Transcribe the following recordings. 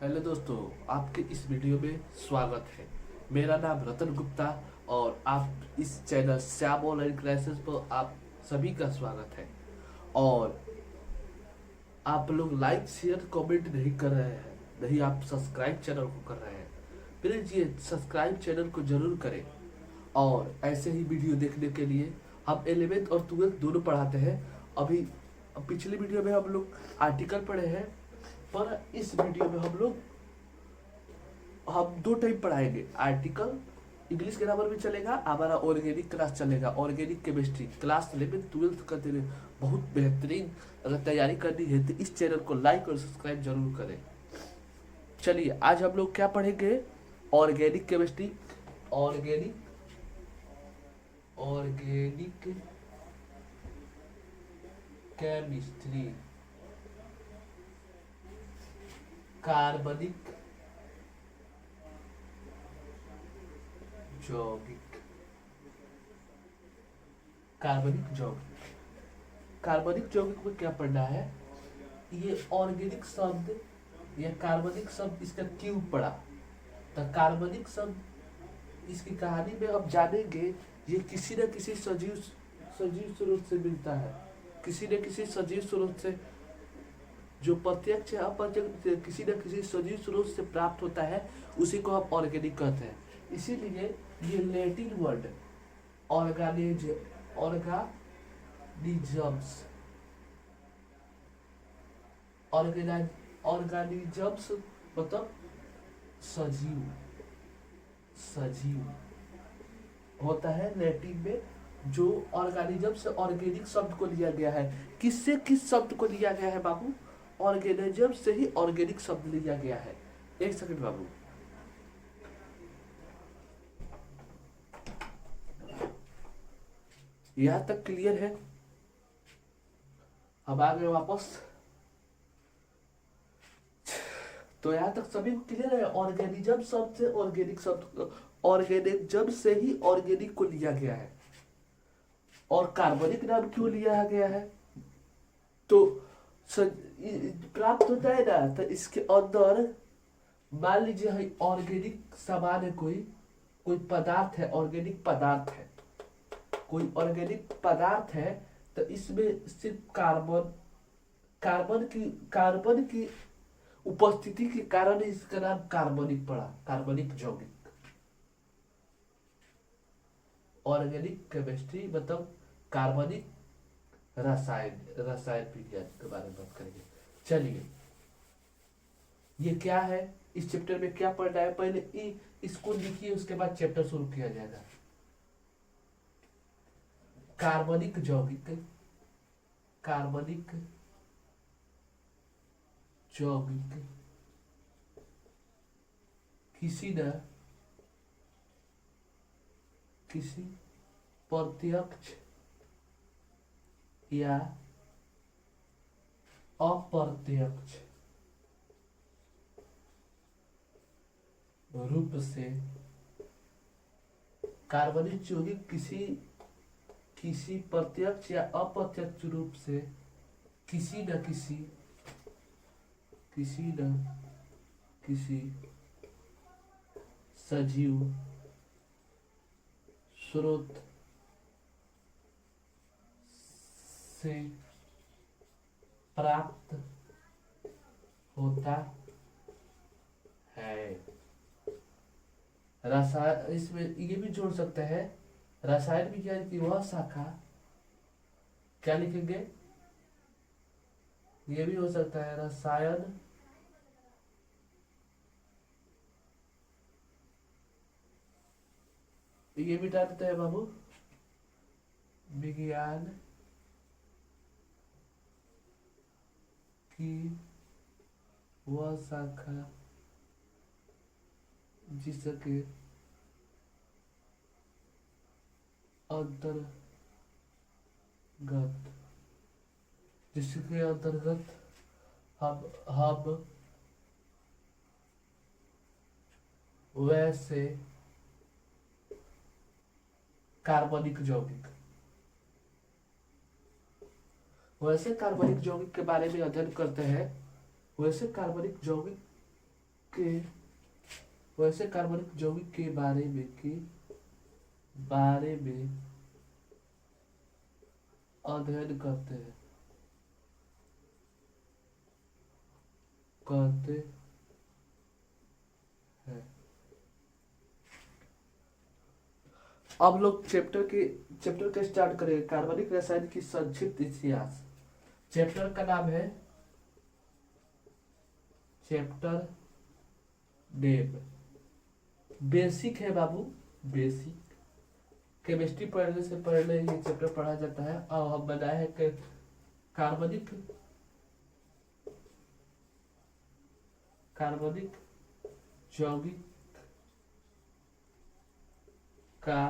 Hello दोस्तों, आपके इस वीडियो में स्वागत है। मेरा नाम रतन गुप्ता और आप इस चैनल श्याम ऑनलाइन क्लासेस पर आप सभी का स्वागत है। और आप लोग लाइक शेयर कमेंट नहीं कर रहे हैं, नहीं आप सब्सक्राइब चैनल को कर रहे हैं। प्लीज ये सब्सक्राइब चैनल को जरूर करें। और ऐसे ही वीडियो देखने के लिए हम 11th और 12th दोनों पढ़ाते हैं। अभी पिछली वीडियो में हम लोग आर्टिकल पढ़े हैं, पर इस वीडियो में हम दो टाइप पढ़ाएंगे। आर्टिकल इंग्लिश ग्रामर भी चलेगा, हमारा ऑर्गेनिक क्लास चलेगा, ऑर्गेनिक केमिस्ट्री क्लास 11 12 का दिन बहुत बेहतरीन। अगर तैयारी करनी है तो इस चैनल को लाइक और सब्सक्राइब जरूर करें। चलिए आज हम लोग क्या पढ़ेंगे? Organic chemistry, organic organic chemistry, कार्बनिक यौगिक, कार्बनिक यौगिक। कार्बनिक यौगिक में क्या पढ़ना है? ये ऑर्गेनिक शब्द या कार्बनिक शब्द, इसका क्यों पढ़ा? तो कार्बनिक शब्द इसकी कहानी में हम जानेंगे। ये किसी न किसी सजीव सजीव स्रोत से मिलता है, किसी न किसी सजीव स्रोत से, जो प्रत्यक्ष या अप्रत्यक्ष किसी न किसी सजीव स्रोत से प्राप्त होता है, उसी को हम ऑर्गेनिक कहते हैं। इसीलिए ये लैटिन वर्ड ऑर्गेनिजम्स ऑर्गेनिजम्स मतलब सजीव, सजीव होता है लैटिन में। जो ऑर्गेनिज्म से ऑर्गेनिक शब्द को लिया गया है। किससे किस शब्द को लिया गया है बाबू? ऑर्गेनिज्म से ही ऑर्गेनिक शब्द लिया गया है। एक सेकंड बाबू। यहां तक क्लियर है? अब आ गए वापस। तो यहां तक सभी क्लियर है? ऑर्गेनिज्म शब्द से ऑर्गेनिक शब्द, ऑर्गेनिज्म से ही ऑर्गेनिक को लिया गया है। और कार्बनिक नाम क्यों लिया गया है? तो प्राप्त होता है ना, तो इसके अंदर मान लीजिए ऑर्गेनिक सामान है, कोई कोई पदार्थ है, ऑर्गेनिक पदार्थ है, कोई ऑर्गेनिक पदार्थ है। तो इसमें सिर्फ कार्बन की उपस्थिति के कारण इसका नाम कार्बनिक पड़ा, कार्बनिक यौगिक। ऑर्गेनिक केमिस्ट्री मतलब कार्बनिक रसायन, रसायन विज्ञान के बारे में बात करेंगे। चलिए, ये क्या है? इस चैप्टर में क्या पढ़ना है? पहले इसको लिखिए, उसके बाद चैप्टर शुरू किया जाएगा। कार्बनिक यौगिक, कार्बनिक यौगिक किसी न किसी प्रत्यक्ष या अप्रत्यक्ष रूप से, कार्बनिक यौगिक किसी प्रत्यक्ष या अप्रत्यक्ष रूप से किसी न किसी सजीव स्रोत से प्राप्त होता है। रसायन, इसमें ये भी जोड़ सकते हैं, रसायन विज्ञान की वह शाखा, क्या लिखेंगे? ये भी हो सकता है रसायन ये भी डाल देते हैं बाबू, विज्ञान की वह शाखा जिसके अंतर्गत हम वैसे कार्बनिक यौगिक, वैसे कार्बनिक यौगिक के बारे में अध्ययन करते हैं। वैसे कार्बनिक यौगिक के वैसे कार्बनिक यौगिक के बारे में अध्ययन करते हैं। अब लोग चैप्टर के स्टार्ट करेंगे, कार्बनिक रसायन की संक्षिप्त इतिहास। चैप्टर का नाम है चैप्टर नेम बेसिक है बाबू, बेसिक। केमिस्ट्री पढ़ने से पहले ये चैप्टर पढ़ा जाता है। और हम बनाए हैं कि कार्बनिक यौगिक का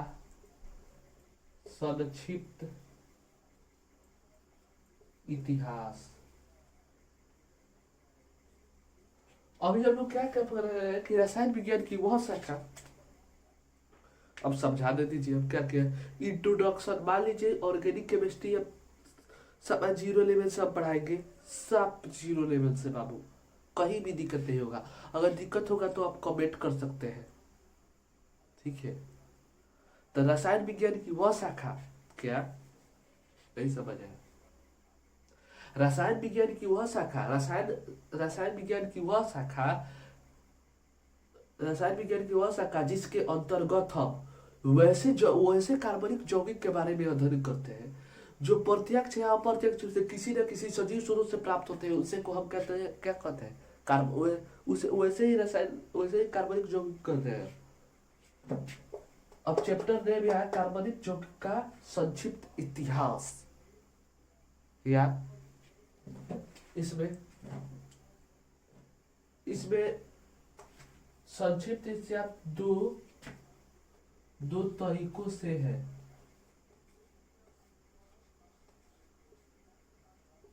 संक्षिप्त इतिहास। अभी हम लोग क्या कर रहे हैं कि रसायन विज्ञान की वह शाखा, अब समझा दे दीजिए हम क्या क्या इंट्रोडक्शन। मान लीजिए ऑर्गेनिक केमिस्ट्री अब सब जीरो लेवल से हम पढ़ाएंगे, सब जीरो लेवल से बाबू, कहीं भी दिक्कत नहीं होगा। अगर दिक्कत होगा तो आप कमेंट कर सकते हैं, ठीक है। तो रसायन विज्ञान की वह शाखा, क्या नहीं समझ आया? रसायन विज्ञान की वह शाखा, रसायन विज्ञान की वह शाखा, रसायन विज्ञान की वह शाखा जिसके अंतर्गत हम वैसे कार्बनिक यौगिक के बारे में अध्ययन करते हैं जो प्रत्यक्ष या अप्रत्यक्ष रूप से किसी न किसी सजीव स्रोत से प्राप्त होते हैं। उसे को हम कहते हैं, क्या कहते हैं? वैसे ही कार्बनिक यौगिक कहते हैं। अब चैप्टर ने भी आया कार्बनिक यौगिक का संक्षिप्त इतिहास, या इसमें संक्षिप्त इतिहास दो तरीकों से है।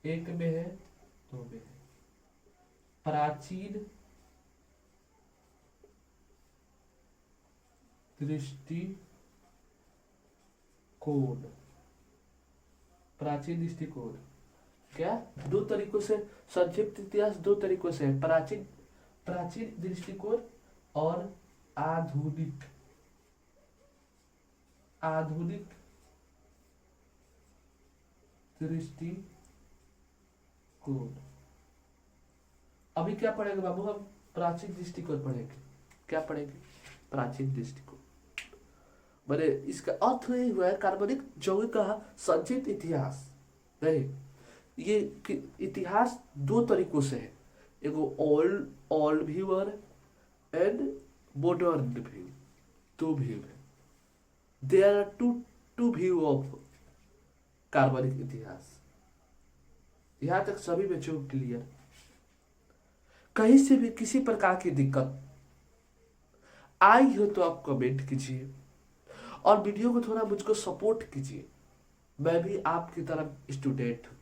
एक में है, दो में है। प्राचीन दृष्टिकोण क्या? दो तरीकों से संक्षिप्त इतिहास, दो तरीकों से है। प्राचीन दृष्टिकोण और आधुनिक दृष्टिकोण। अभी क्या पढ़ेंगे बाबू? हम प्राचीन दृष्टिकोण पढ़ेंगे। क्या पढ़ेंगे? प्राचीन दृष्टिकोण। मैंने इसका अर्थ यही हुआ है कार्बनिक यौगिक का संक्षिप्त इतिहास। नहीं, ये इतिहास दो तरीकों से है। एगो old view and modern view, दो व्यू है। There are two view of कार्बनिक इतिहास। यहां तक सभी बच्चों को क्लियर? कहीं से भी किसी प्रकार की दिक्कत आई हो तो आप कमेंट कीजिए और वीडियो को थोड़ा मुझको सपोर्ट कीजिए। मैं भी आपकी तरह स्टूडेंट हूं।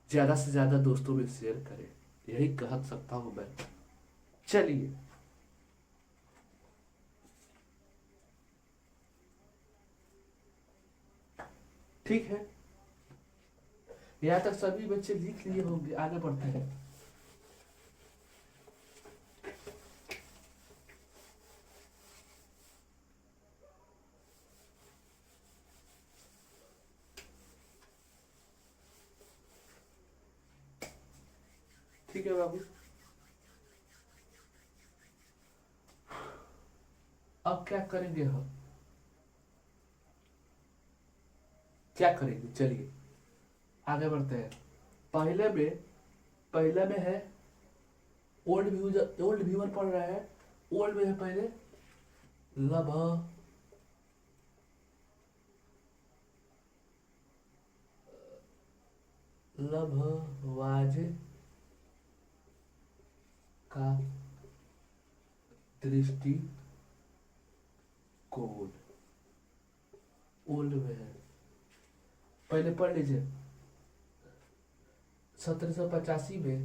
ज्यादा से ज्यादा दोस्तों में शेयर करें, यही कह सकता हूं मैं। चलिए, ठीक है, यहां तक सभी बच्चे लिख लिए होंगे। आगे बढ़ते हैं। ठीक है बाबू, अब क्या करेंगे हम? क्या करेंगे? चलिए आगे बढ़ते हैं। पहले में है ओल्ड व्यूअर पढ़ रहा है। ओल्ड में है पहले लभ लभवाज का दृष्टिकोण ओल्ड में है। पहले पढ़ लीजिए। 1785 में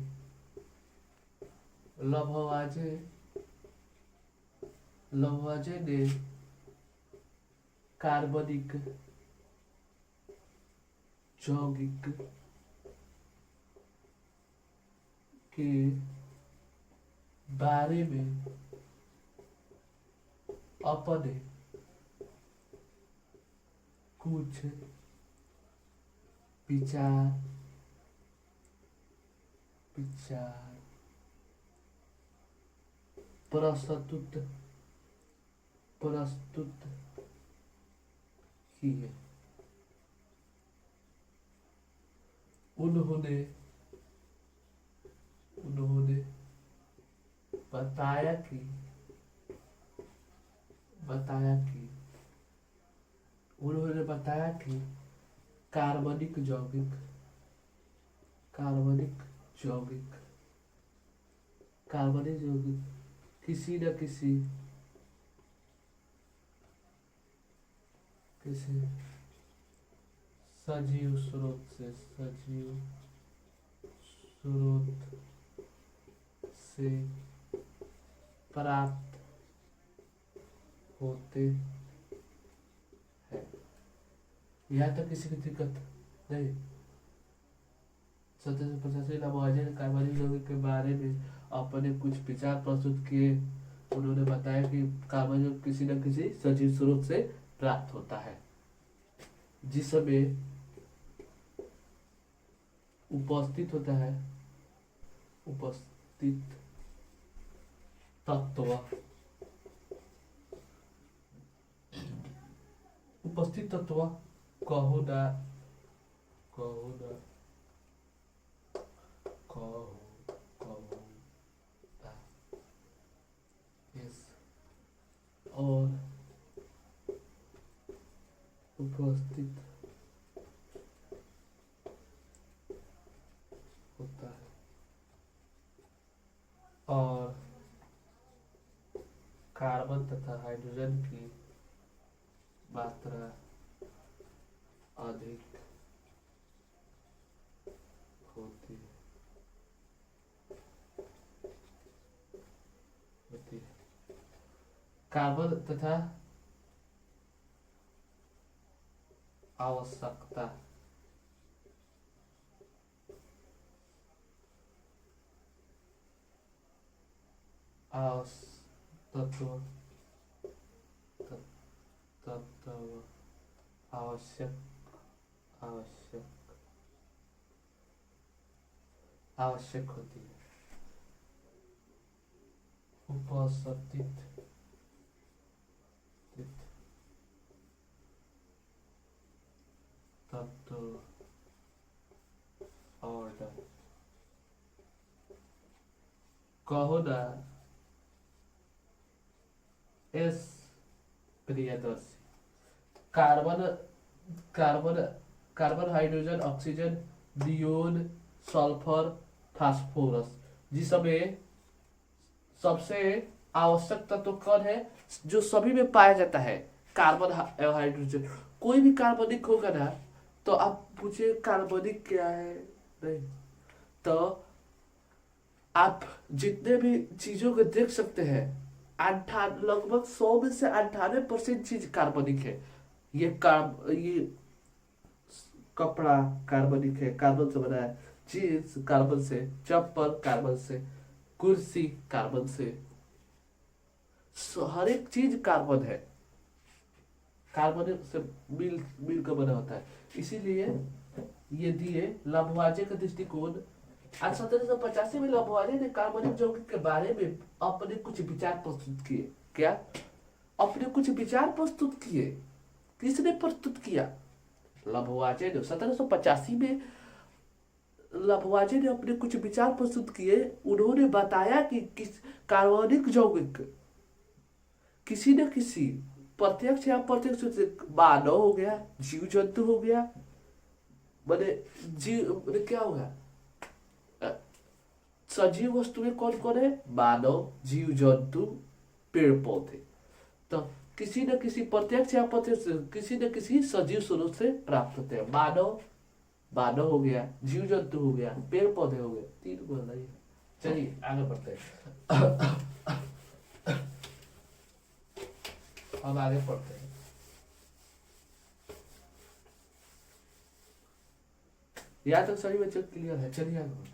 लभवाजे ने कार्बनिक यौगिक के बारे में अपने कुछ विचार विचार प्रस्तुत प्रस्तुत किए। उन्होंने उन्होंने बताया कि उन्होंने बताया कि कार्बनिक यौगिक किसी न किसी सजीव स्रोत से प्राप्त होते हैं। यहाँ तक किसी की दिक्कत नहीं। 1785 लावाजे ने कार्बनिक यौगिक के बारे में अपने कुछ विचार प्रस्तुत किए। उन्होंने बताया कि कार्बन यौगिक किसी न किसी सजीव स्रोत से प्राप्त होता है, जिसमें उपस्थित होता है उपस्थित तत्व कहो ना यस, और उपस्थित होता है और कार्बन तथा हाइड्रोजन की मात्रा अधिक होती है। कार्बन तथा आवश्यकता तत्व आवश्यक होती है। उपस्थित तत्व ऑर्डर कहो ना S Priyadarshi. Carbon hydrogen oxygen neon sulphur phosphorus, जिसमें सबसे आवश्यक तत्व कौन है जो सभी में पाया जाता है? Carbon hydrogen. कोई भी कार्बनिक होगा ना तो आप पूछे कार्बनिक क्या है, नहीं तो आप जितने भी चीजों को देख सकते हैं लगभग 100 में से 98% चीज कार्बनिक है। ये कपड़ा कार्बनिक है, कार्बन से बना है। जीन्स कार्बन से, चप्पल कार्बन से, कुर्सी कार्बन से, हर एक चीज कार्बन है, कार्बन से मिल कर बना होता है। इसीलिए ये दिए लाभवाजे का दृष्टिकोण। आज 1785 में लाभवाजे ने कार्बनिक यौगिक के बारे में अपने कुछ विचार प्रस्तुत किए। क्या? अपने कुछ विचार प्रस्तुत किए। किसने प्रस्तुत किया? लाभवाजे ने। 1785 में लाभवाजे ने अपने कुछ विचार प्रस्तुत किए। उन्होंने बताया कि कार्बनिक यौगिक किसी न किसी प्रत्यक्ष या अप्रत्यक्ष से मानव हो गया, जीव जंतु हो गया, मैंने क्या होगा, सजीव वस्तुएं कौन कौन है? मानव, जीव जंतु, पेड़ पौधे। तो किसी न किसी प्रत्यक्ष या अप्रत्यक्ष किसी न किसी सजीव स्रोत से प्राप्त होते हैं। मानव हो गया, जीव जंतु हो गया, पेड़ पौधे हो गए। 3 बोलना ही। चलिए आगे बढ़ते हैं। अब आगे पढ़ते हैं। यहाँ तक सभी बच्चों क्लियर है। चलिए आगे बढ़ते हैं।